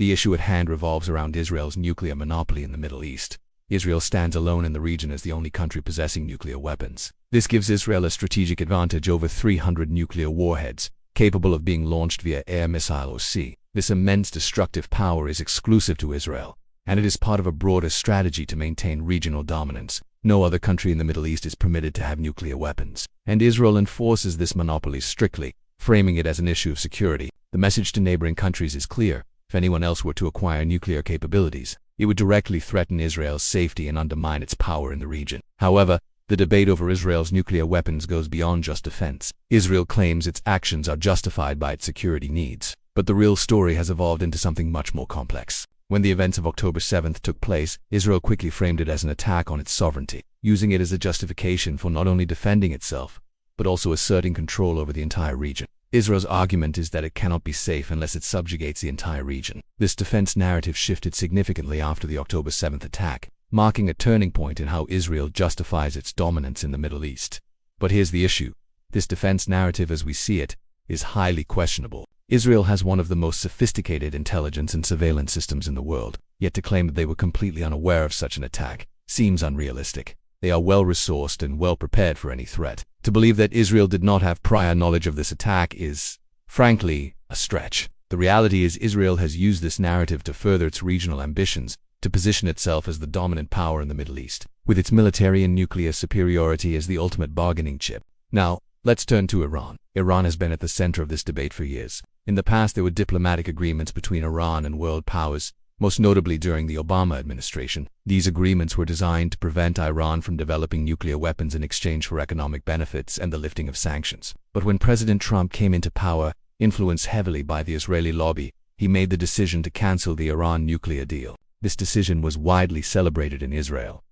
The issue at hand revolves around Israel's nuclear monopoly in the Middle East. Israel stands alone in the region as the only country possessing nuclear weapons. This gives Israel a strategic advantage over 300 nuclear warheads, capable of being launched via air, missile, or sea. This immense destructive power is exclusive to Israel, and it is part of a broader strategy to maintain regional dominance. No other country in the Middle East is permitted to have nuclear weapons, and Israel enforces this monopoly strictly, framing it as an issue of security. The message to neighboring countries is clear. If anyone else were to acquire nuclear capabilities, it would directly threaten Israel's safety and undermine its power in the region. However, the debate over Israel's nuclear weapons goes beyond just defense. Israel claims its actions are justified by its security needs, but the real story has evolved into something much more complex. When the events of October 7th took place, Israel quickly framed it as an attack on its sovereignty, using it as a justification for not only defending itself, but also asserting control over the entire region. Israel's argument is that it cannot be safe unless it subjugates the entire region. This defense narrative shifted significantly after the October 7th attack, marking a turning point in how Israel justifies its dominance in the Middle East. But here's the issue. This defense narrative as we see it is highly questionable. Israel has one of the most sophisticated intelligence and surveillance systems in the world, yet to claim that they were completely unaware of such an attack seems unrealistic. They are well-resourced and well-prepared for any threat. To believe that Israel did not have prior knowledge of this attack is, frankly, a stretch. The reality is Israel has used this narrative to further its regional ambitions, to position itself as the dominant power in the Middle East, with its military and nuclear superiority as the ultimate bargaining chip. Now, let's turn to Iran. Iran has been at the center of this debate for years. In the past, there were diplomatic agreements between Iran and world powers, most notably during the Obama administration. These agreements were designed to prevent Iran from developing nuclear weapons in exchange for economic benefits and the lifting of sanctions. But when President Trump came into power, influenced heavily by the Israeli lobby, he made the decision to cancel the Iran nuclear deal. This decision was widely celebrated in Israel,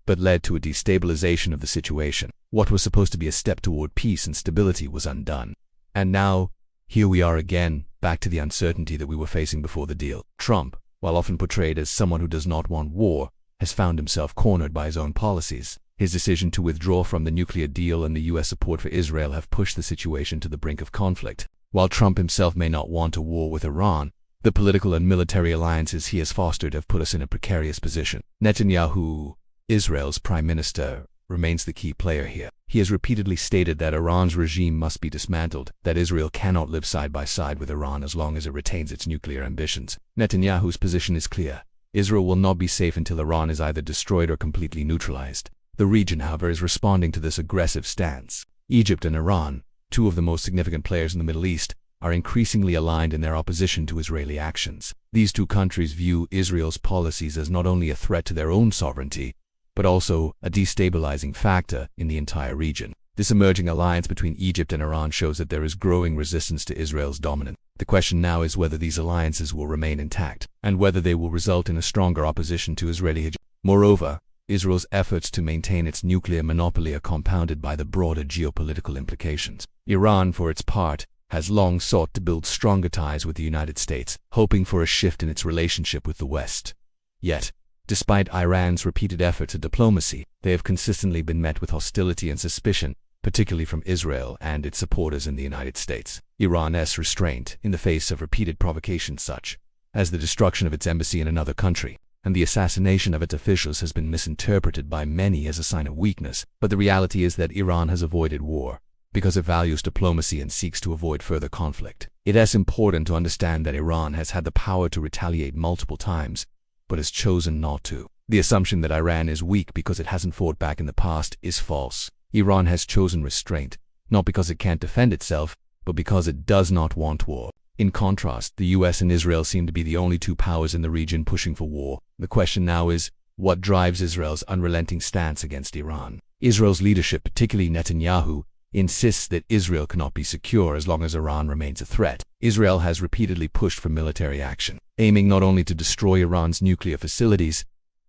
but led to a destabilization of the situation. What was supposed to be a step toward peace and stability was undone. And now, here we are again, back to the uncertainty that we were facing before the deal. Trump, while often portrayed as someone who does not want war, has found himself cornered by his own policies. His decision to withdraw from the nuclear deal and the U.S. support for Israel have pushed the situation to the brink of conflict. While Trump himself may not want a war with Iran, the political and military alliances he has fostered have put us in a precarious position. Netanyahu, Israel's prime minister, remains the key player here. He has repeatedly stated that Iran's regime must be dismantled, that Israel cannot live side by side with Iran as long as it retains its nuclear ambitions. Netanyahu's position is clear. Israel will not be safe until Iran is either destroyed or completely neutralized. The region, however, is responding to this aggressive stance. Egypt and Iran, two of the most significant players in the Middle East, are increasingly aligned in their opposition to Israeli actions. These two countries view Israel's policies as not only a threat to their own sovereignty, but also a destabilizing factor in the entire region. This emerging alliance between Egypt and Iran shows that there is growing resistance to Israel's dominance. The question now is whether these alliances will remain intact, and whether they will result in a stronger opposition to Israeli hegemony. Moreover, Israel's efforts to maintain its nuclear monopoly are compounded by the broader geopolitical implications. Iran, for its part, has long sought to build stronger ties with the United States, hoping for a shift in its relationship with the West. Yet, despite Iran's repeated efforts at diplomacy, they have consistently been met with hostility and suspicion, particularly from Israel and its supporters in the United States. Iran's restraint in the face of repeated provocations such as the destruction of its embassy in another country and the assassination of its officials has been misinterpreted by many as a sign of weakness. But the reality is that Iran has avoided war because it values diplomacy and seeks to avoid further conflict. It is important to understand that Iran has had the power to retaliate multiple times, but has chosen not to. The assumption that Iran is weak because it hasn't fought back in the past is false. Iran has chosen restraint, not because it can't defend itself, but because it does not want war. In contrast, the US and Israel seem to be the only two powers in the region pushing for war. The question now is, what drives Israel's unrelenting stance against Iran? Israel's leadership, particularly Netanyahu, insists that Israel cannot be secure as long as Iran remains a threat. Israel has repeatedly pushed for military action, aiming not only to destroy Iran's nuclear facilities,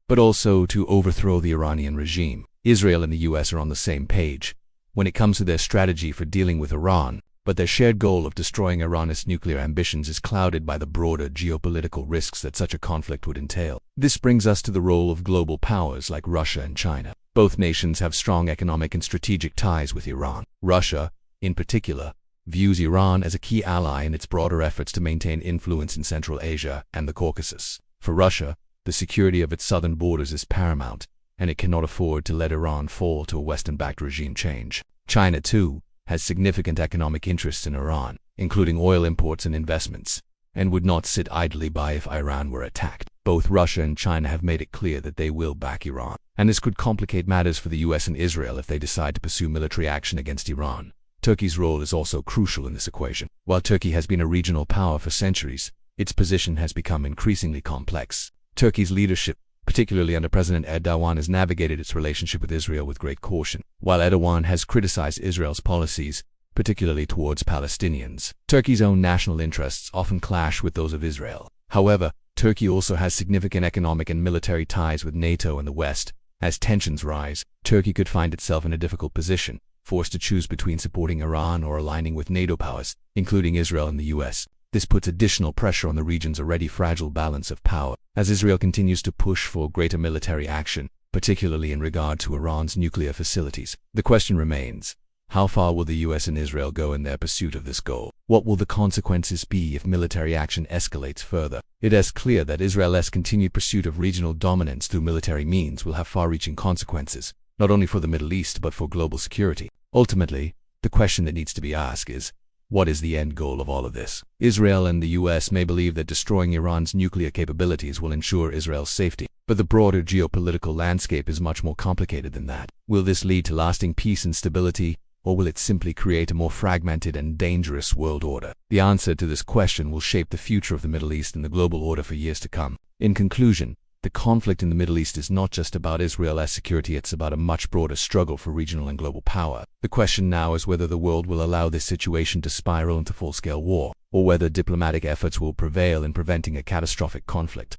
but also to overthrow the Iranian regime. Israel and the US are on the same page when it comes to their strategy for dealing with Iran, but their shared goal of destroying Iran's nuclear ambitions is clouded by the broader geopolitical risks that such a conflict would entail. This brings us to the role of global powers like Russia and China. Both nations have strong economic and strategic ties with Iran. Russia, in particular, views Iran as a key ally in its broader efforts to maintain influence in Central Asia and the Caucasus. For Russia, the security of its southern borders is paramount, and it cannot afford to let Iran fall to a Western-backed regime change. China, too, has significant economic interests in Iran, including oil imports and investments, and would not sit idly by if Iran were attacked. Both Russia and China have made it clear that they will back Iran, and this could complicate matters for the US and Israel if they decide to pursue military action against Iran. Turkey's role is also crucial in this equation. While Turkey has been a regional power for centuries, its position has become increasingly complex. Turkey's leadership, particularly under President Erdogan, has navigated its relationship with Israel with great caution. While Erdogan has criticized Israel's policies, particularly towards Palestinians, Turkey's own national interests often clash with those of Israel. However, Turkey also has significant economic and military ties with NATO and the West. As tensions rise, Turkey could find itself in a difficult position, forced to choose between supporting Iran or aligning with NATO powers, including Israel and the US. This puts additional pressure on the region's already fragile balance of power, as Israel continues to push for greater military action, particularly in regard to Iran's nuclear facilities. The question remains, how far will the US and Israel go in their pursuit of this goal? What will the consequences be if military action escalates further? It is clear that Israel's continued pursuit of regional dominance through military means will have far-reaching consequences, not only for the Middle East but for global security. Ultimately, the question that needs to be asked is, what is the end goal of all of this? Israel and the US may believe that destroying Iran's nuclear capabilities will ensure Israel's safety, but the broader geopolitical landscape is much more complicated than that. Will this lead to lasting peace and stability, or will it simply create a more fragmented and dangerous world order? The answer to this question will shape the future of the Middle East and the global order for years to come. In conclusion, the conflict in the Middle East is not just about Israel's security, it's about a much broader struggle for regional and global power. The question now is whether the world will allow this situation to spiral into full-scale war, or whether diplomatic efforts will prevail in preventing a catastrophic conflict.